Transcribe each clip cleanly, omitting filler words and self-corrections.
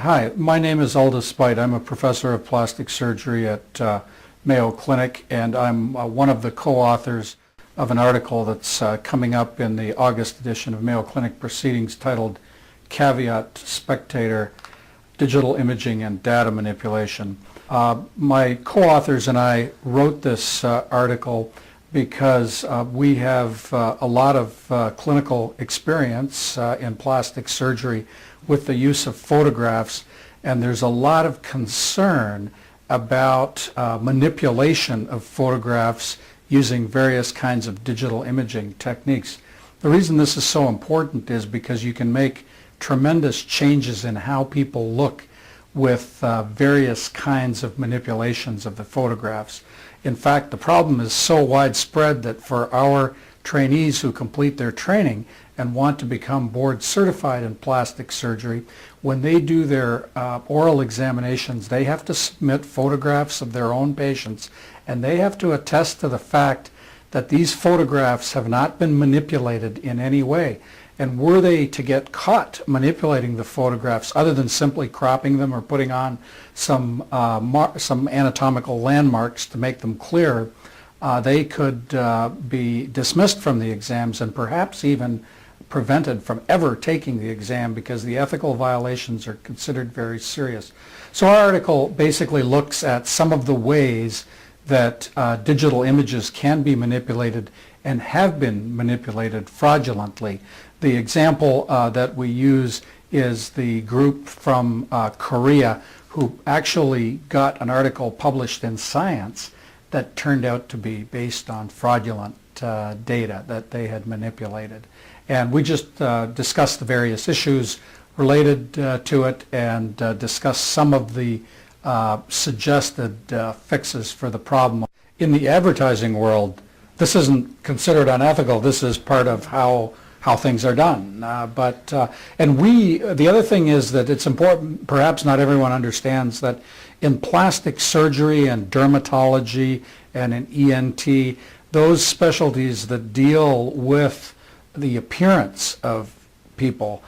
Hi, my name is Aldous Spite. I'm a professor of plastic surgery at Mayo Clinic, and I'm one of the co-authors of an article that's coming up in the August edition of Mayo Clinic Proceedings titled Caveat Spectator, Digital Imaging and Data Manipulation. My co-authors and I wrote this article because we have a lot of clinical experience in plastic surgery with the use of photographs, and there's a lot of concern about manipulation of photographs using various kinds of digital imaging techniques. The reason this is so important is because you can make tremendous changes in how people look with various kinds of manipulations of the photographs. In fact, the problem is so widespread that for our trainees who complete their training and want to become board certified in plastic surgery, when they do their oral examinations, they have to submit photographs of their own patients, and they have to attest to the fact that these photographs have not been manipulated in any way. And were they to get caught manipulating the photographs, other than simply cropping them or putting on some anatomical landmarks to make them clear, they could be dismissed from the exams and perhaps even prevented from ever taking the exam because the ethical violations are considered very serious. So our article basically looks at some of the ways that digital images can be manipulated and have been manipulated fraudulently. The example that we use is the group from Korea who actually got an article published in Science that turned out to be based on fraudulent data that they had manipulated. And we just discussed the various issues related to it and discussed some of the suggested fixes for the problem. In the advertising world, this isn't considered unethical. This is part of how things are done. The other thing is that it's important, perhaps not everyone understands, that in plastic surgery and dermatology and in ENT, those specialties that deal with the appearance of people,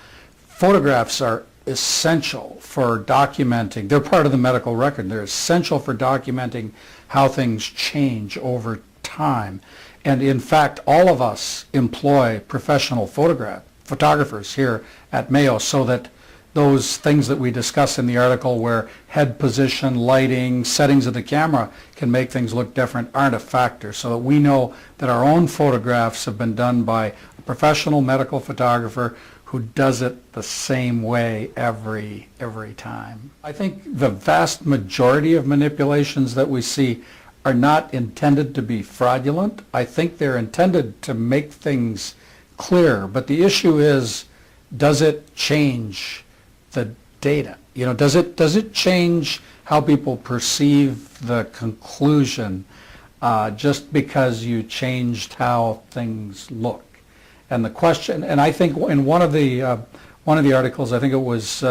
photographs are essential for documenting. They're part of the medical record. They're essential for documenting how things change over time. And in fact, all of us employ professional photographers here at Mayo so that those things that we discuss in the article where head position, lighting, settings of the camera can make things look different aren't a factor, so that we know that our own photographs have been done by a professional medical photographer who does it the same way every time. I think the vast majority of manipulations that we see are not intended to be fraudulent. I think they're intended to make things clear, but the issue is, does it change the data? You know, does it change how people perceive the conclusion just because you changed how things look? And the question, and I think in one of the articles, I think it was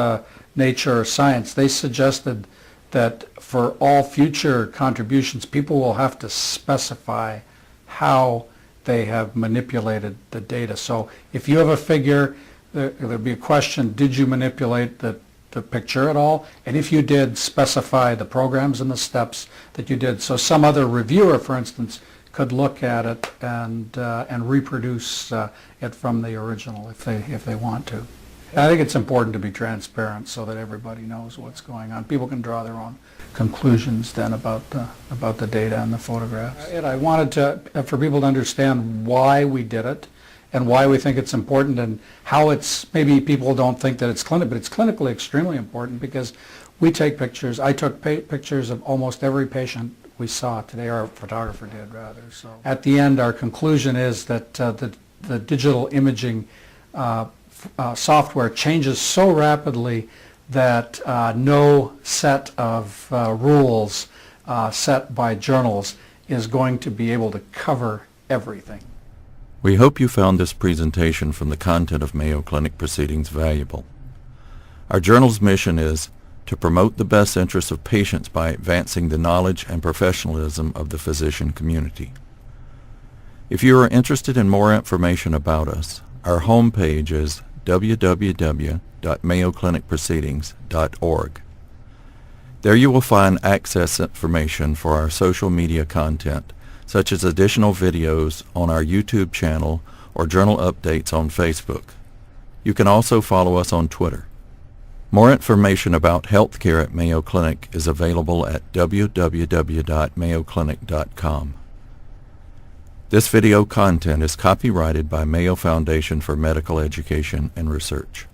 Nature or Science, they suggested that for all future contributions, people will have to specify how they have manipulated the data. So if you have a figure, there'll be a question, did you manipulate the picture at all? And if you did, specify the programs and the steps that you did. So some other reviewer, for instance, could look at it and reproduce it from the original if they want to. I think it's important to be transparent so that everybody knows what's going on. People can draw their own conclusions then about the data and the photographs. And I wanted for people to understand why we did it and why we think it's important and how it's, maybe people don't think that it's clinical, but it's clinically extremely important because we take pictures. I took pictures of almost every patient we saw today, our photographer did rather. So at the end, our conclusion is that the digital imaging software changes so rapidly that no set of rules set by journals is going to be able to cover everything. We hope you found this presentation from the content of Mayo Clinic Proceedings valuable. Our journal's mission is to promote the best interests of patients by advancing the knowledge and professionalism of the physician community. If you are interested in more information about us, our homepage is www.mayoclinicproceedings.org. There you will find access information for our social media content, such as additional videos on our YouTube channel or journal updates on Facebook. You can also follow us on Twitter. More information about healthcare at Mayo Clinic is available at www.mayoclinic.com. This video content is copyrighted by Mayo Foundation for Medical Education and Research.